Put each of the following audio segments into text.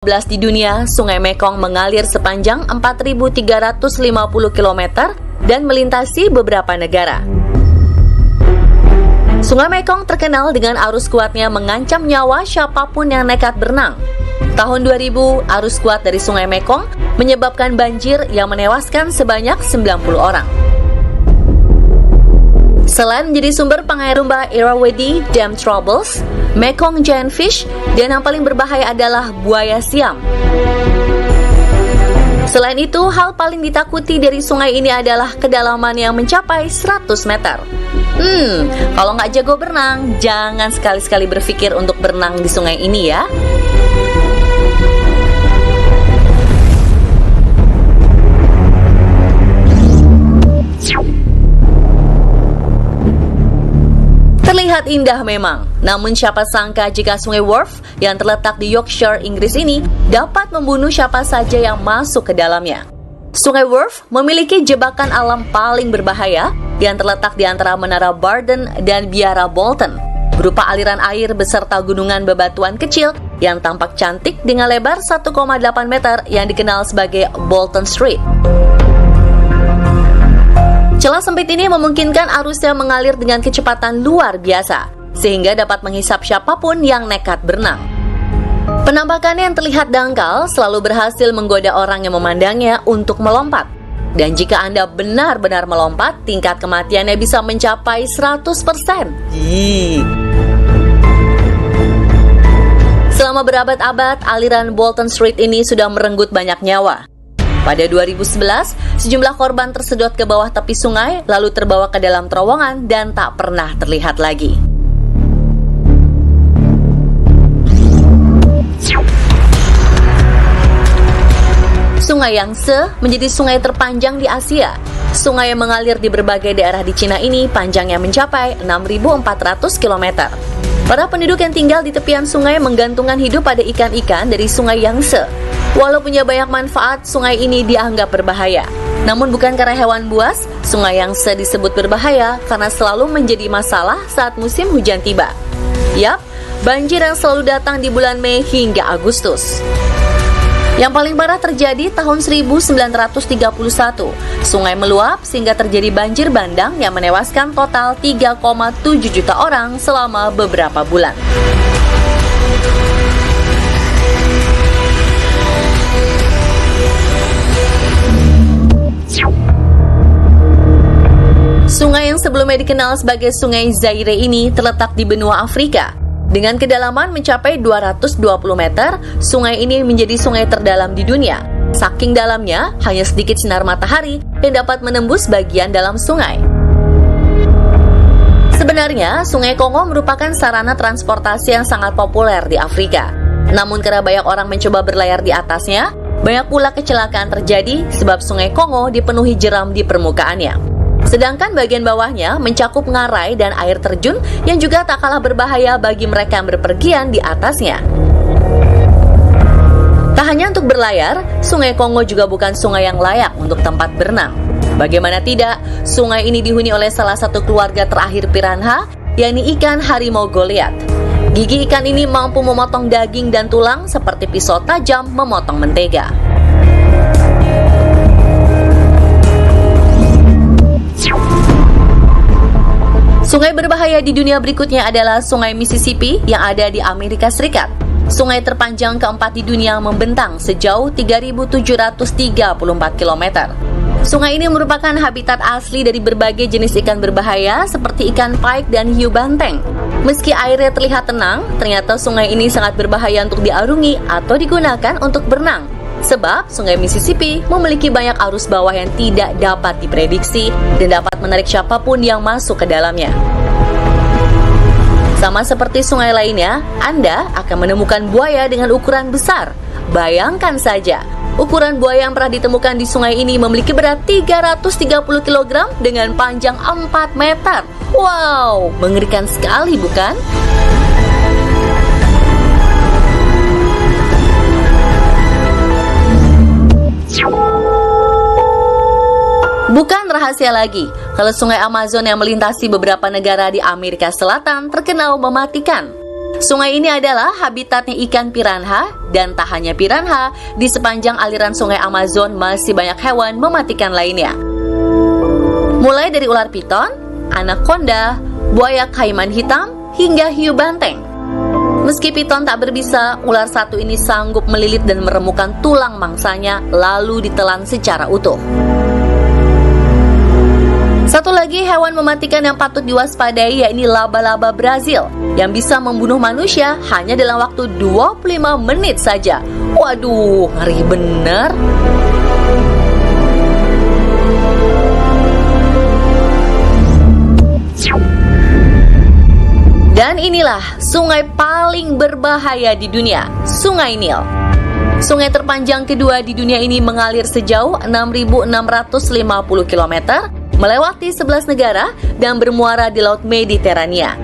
di dunia, Sungai Mekong mengalir sepanjang 4.350 km dan melintasi beberapa negara. Sungai Mekong terkenal dengan arus kuatnya mengancam nyawa siapapun yang nekat berenang. Tahun 2000, arus kuat dari Sungai Mekong menyebabkan banjir yang menewaskan sebanyak 90 orang. Selain menjadi sumber pengairan lumba Irrawaddy Dam Troubles, Mekong Giant Fish, dan yang paling berbahaya adalah buaya Siam. Selain itu, hal paling ditakuti dari sungai ini adalah kedalaman yang mencapai 100 meter. Kalau nggak jago berenang, jangan sekali-sekali berpikir untuk berenang di sungai ini ya. Terlihat indah memang, namun siapa sangka jika Sungai Wharfe yang terletak di Yorkshire, Inggris ini dapat membunuh siapa saja yang masuk ke dalamnya. Sungai Wharfe memiliki jebakan alam paling berbahaya yang terletak di antara Menara Barden dan Biara Bolton, berupa aliran air beserta gunungan bebatuan kecil yang tampak cantik dengan lebar 1,8 meter yang dikenal sebagai Bolton Street. Celah sempit ini memungkinkan arusnya mengalir dengan kecepatan luar biasa, sehingga dapat menghisap siapapun yang nekat berenang. Penampakannya yang terlihat dangkal selalu berhasil menggoda orang yang memandangnya untuk melompat. Dan jika Anda benar-benar melompat, tingkat kematiannya bisa mencapai 100%. Selama berabad-abad, aliran Bolton Street ini sudah merenggut banyak nyawa. Pada 2011, sejumlah korban tersedot ke bawah tepi sungai, lalu terbawa ke dalam terowongan dan tak pernah terlihat lagi. Sungai Yangtze menjadi sungai terpanjang di Asia. Sungai yang mengalir di berbagai daerah di Cina ini panjangnya mencapai 6.400 km. Para penduduk yang tinggal di tepian sungai menggantungkan hidup pada ikan-ikan dari Sungai Yangtze. Walau punya banyak manfaat, sungai ini dianggap berbahaya. Namun bukan karena hewan buas, Sungai Yangtze disebut berbahaya karena selalu menjadi masalah saat musim hujan tiba. Yap, banjir yang selalu datang di bulan Mei hingga Agustus. Yang paling parah terjadi tahun 1931. Sungai meluap sehingga terjadi banjir bandang yang menewaskan total 3,7 juta orang selama beberapa bulan. Sungai yang sebelumnya dikenal sebagai Sungai Zaire ini terletak di benua Afrika. Dengan kedalaman mencapai 220 meter, sungai ini menjadi sungai terdalam di dunia. Saking dalamnya, hanya sedikit sinar matahari yang dapat menembus bagian dalam sungai. Sebenarnya, Sungai Kongo merupakan sarana transportasi yang sangat populer di Afrika. Namun karena banyak orang mencoba berlayar di atasnya, banyak pula kecelakaan terjadi sebab Sungai Kongo dipenuhi jeram di permukaannya. Sedangkan bagian bawahnya mencakup ngarai dan air terjun yang juga tak kalah berbahaya bagi mereka yang berpergian di atasnya. Tak hanya untuk berlayar, Sungai Kongo juga bukan sungai yang layak untuk tempat berenang. Bagaimana tidak, sungai ini dihuni oleh salah satu keluarga terakhir piranha, yakni ikan harimau Goliath. Gigi ikan ini mampu memotong daging dan tulang seperti pisau tajam memotong mentega. Sungai berbahaya di dunia berikutnya adalah Sungai Mississippi yang ada di Amerika Serikat. Sungai terpanjang keempat di dunia membentang sejauh 3.734 km. Sungai ini merupakan habitat asli dari berbagai jenis ikan berbahaya seperti ikan pike dan hiu banteng. Meski airnya terlihat tenang, ternyata sungai ini sangat berbahaya untuk diarungi atau digunakan untuk berenang. Sebab Sungai Mississippi memiliki banyak arus bawah yang tidak dapat diprediksi dan dapat menarik siapapun yang masuk ke dalamnya. Sama seperti sungai lainnya, Anda akan menemukan buaya dengan ukuran besar. Bayangkan saja, ukuran buaya yang pernah ditemukan di sungai ini memiliki berat 330 kg dengan panjang 4 meter. Wow, mengerikan sekali bukan? Bukan rahasia lagi, kalau Sungai Amazon yang melintasi beberapa negara di Amerika Selatan terkenal mematikan. Sungai ini adalah habitatnya ikan piranha, dan tak hanya piranha, di sepanjang aliran sungai Amazon masih banyak hewan mematikan lainnya. Mulai dari ular piton, anaconda, buaya kaiman hitam, hingga hiu banteng. Meski piton tak berbisa, ular satu ini sanggup melilit dan meremukkan tulang mangsanya lalu ditelan secara utuh. Satu lagi hewan mematikan yang patut diwaspadai yakni laba-laba Brazil yang bisa membunuh manusia hanya dalam waktu 25 menit saja. Waduh, ngeri bener. Dan inilah sungai paling berbahaya di dunia, Sungai Nil. Sungai terpanjang kedua di dunia ini mengalir sejauh 6.650 km, melewati 11 negara dan bermuara di Laut Mediterania.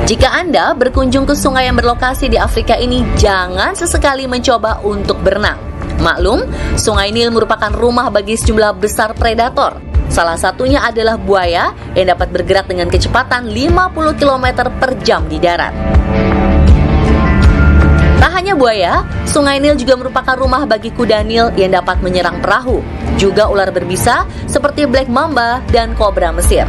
Jika Anda berkunjung ke sungai yang berlokasi di Afrika ini, jangan sesekali mencoba untuk berenang. Maklum, Sungai Nil merupakan rumah bagi sejumlah besar predator. Salah satunya adalah buaya yang dapat bergerak dengan kecepatan 50 km per jam di darat. Tak hanya buaya, Sungai Nil juga merupakan rumah bagi kuda Nil yang dapat menyerang perahu, juga ular berbisa seperti black mamba dan kobra Mesir.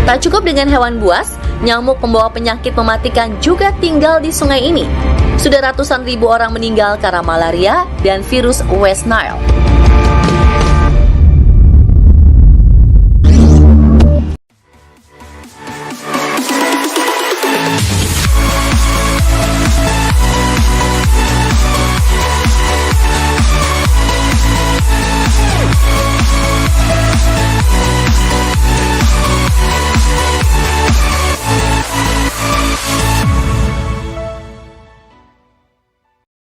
Tak cukup dengan hewan buas, nyamuk pembawa penyakit mematikan juga tinggal di sungai ini. Sudah ratusan ribu orang meninggal karena malaria dan virus West Nile.